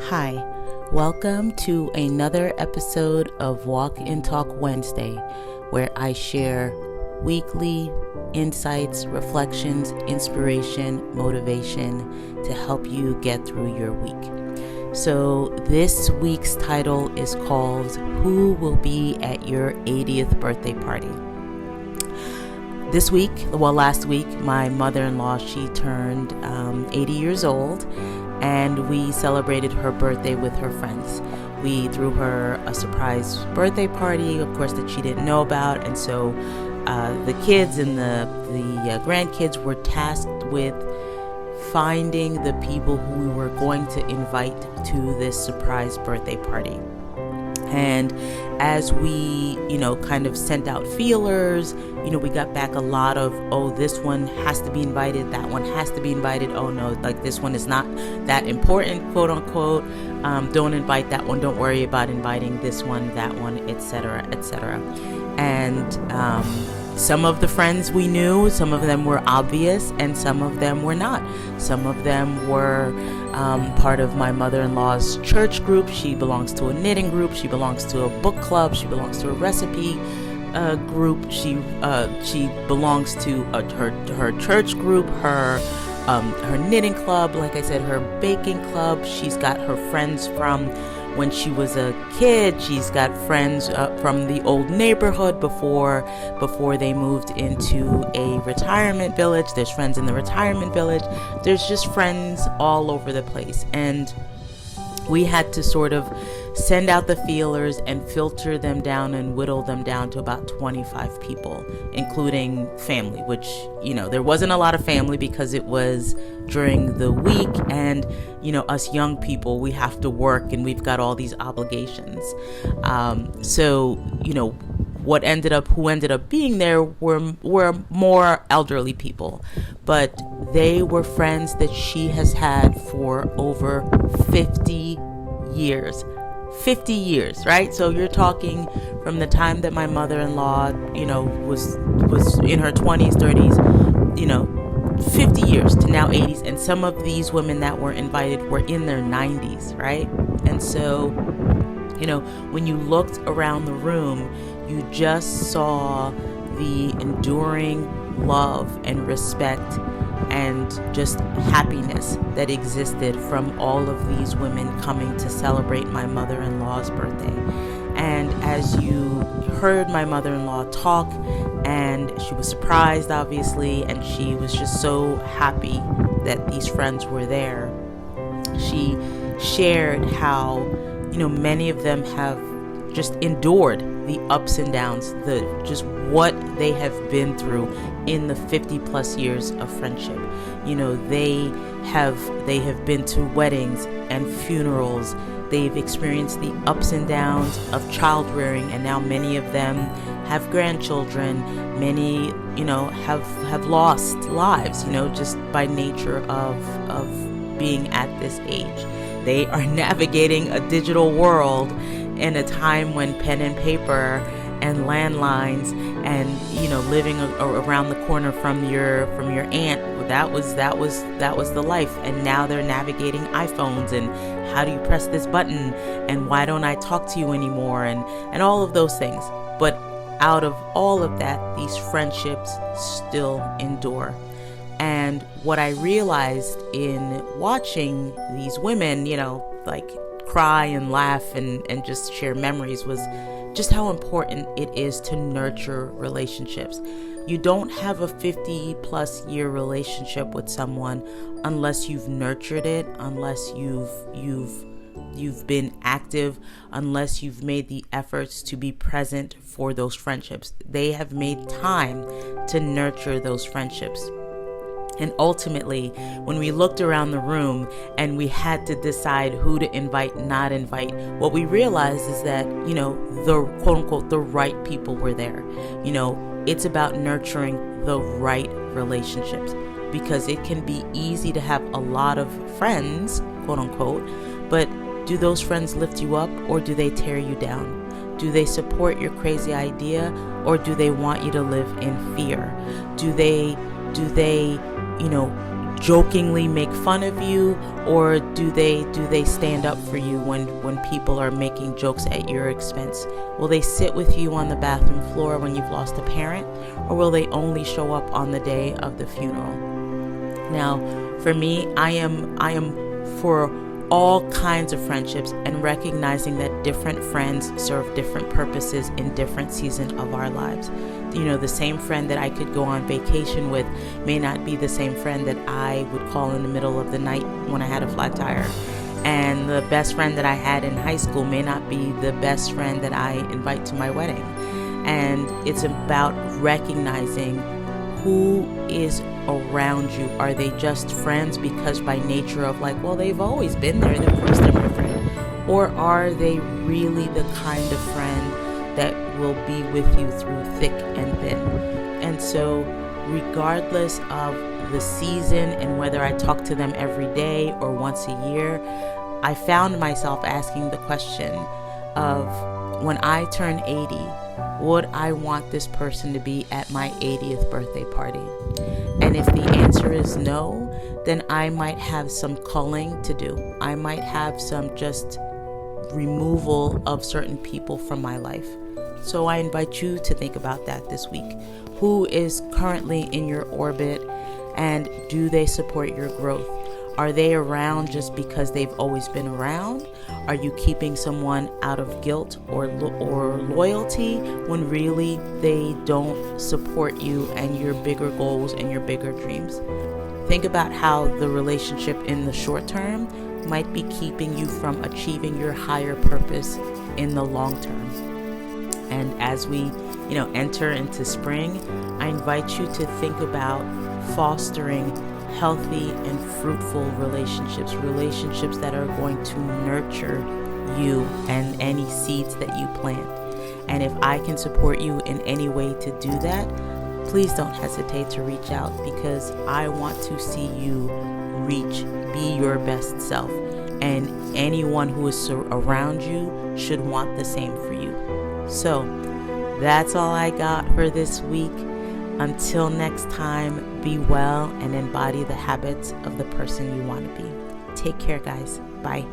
Hi, welcome to another episode of Walk and Talk Wednesday, where I share weekly insights, reflections, inspiration, motivation to help you get through your week. So this week's title is called Who Will Be at Your 80th Birthday Party? Last week, my mother-in-law, she turned 80 years old, and we celebrated her birthday with her friends. We threw her a surprise birthday party, of course, that she didn't know about, and so the kids and the grandkids were tasked with finding the people who we were going to invite to this surprise birthday party. And as we, kind of sent out feelers, we got back a lot of, this one has to be invited, that one has to be invited, no, like this one is not that important, quote unquote, don't invite that one, don't worry about inviting this one, that one, etc., etc. And some of the friends we knew, some of them were obvious and some of them were not. Some of them were part of my mother-in-law's church group. She belongs to a knitting group. She belongs to a book club. She belongs to a recipe group. She belongs to her church group, her knitting club, like I said, her baking club. She's got her friends from when she was a kid. She's got friends from the old neighborhood before they moved into a retirement village. There's friends in the retirement village. There's just friends all over the place. And we had to sort of send out the feelers and filter them down and whittle them down to about 25 people, including family, which, there wasn't a lot of family because it was during the week, and, us young people, we have to work and we've got all these obligations. Who ended up being there were more elderly people, but they were friends that she has had for over 50 years. 50 years, right? So you're talking from the time that my mother-in-law, was in her 20s, 30s, 50 years to now 80s. And some of these women that were invited were in their 90s, right? And so, when you looked around the room, you just saw the enduring love and respect and just happiness that existed from all of these women coming to celebrate my mother-in-law's birthday. And as you heard my mother-in-law talk, and she was surprised, obviously, and she was just so happy that these friends were there, she shared how, many of them have just endured the ups and downs, just what they have been through in the 50 plus years of friendship. They have been to weddings and funerals. They've experienced the ups and downs of child rearing, and now many of them have grandchildren. Many, have lost lives, just by nature of being at this age. They are navigating a digital world in a time when pen and paper and landlines and living around the corner from your aunt, that was the life. And now they're navigating iPhones and how do you press this button and why don't I talk to you anymore and all of those things. But out of all of that, these friendships still endure. And what I realized in watching these women, cry and laugh and just share memories was just how important it is to nurture relationships. You don't have a 50 plus year relationship with someone unless you've nurtured it, unless you've been active, unless you've made the efforts to be present for those friendships. They have made time to nurture those friendships. And ultimately, when we looked around the room and we had to decide who to invite, not invite, what we realized is that, the quote unquote, the right people were there. It's about nurturing the right relationships, because it can be easy to have a lot of friends, quote unquote, but do those friends lift you up or do they tear you down? Do they support your crazy idea or do they want you to live in fear? Do they jokingly make fun of you, or do they stand up for you when people are making jokes at your expense? Will they sit with you on the bathroom floor when you've lost a parent, or will they only show up on the day of the funeral? Now, for me, I am for all kinds of friendships, and recognizing that different friends serve different purposes in different seasons of our lives. The same friend that I could go on vacation with may not be the same friend that I would call in the middle of the night when I had a flat tire. And the best friend that I had in high school may not be the best friend that I invite to my wedding. And it's about recognizing who is around you. Are they just friends because by nature of they've always been there, and of course they're my friend? Or are they really the kind of friend that will be with you through thick and thin? And so regardless of the season and whether I talk to them every day or once a year, I found myself asking the question of, when I turn 80, would I want this person to be at my 80th birthday party? And if the answer is no, then I might have some culling to do. I might have some just removal of certain people from my life. So I invite you to think about that this week. Who is currently in your orbit, and do they support your growth? Are they around just because they've always been around? Are you keeping someone out of guilt or loyalty when really they don't support you and your bigger goals and your bigger dreams? Think about how the relationship in the short term might be keeping you from achieving your higher purpose in the long term. And as we, enter into spring, I invite you to think about fostering healthy and fruitful relationships that are going to nurture you and any seeds that you plant. And if I can support you in any way to do that, please don't hesitate to reach out, because I want to see you be your best self. And anyone who is around you should want the same for you. So that's all I got for this week. Until next time, be well and embody the habits of the person you want to be. Take care, guys. Bye.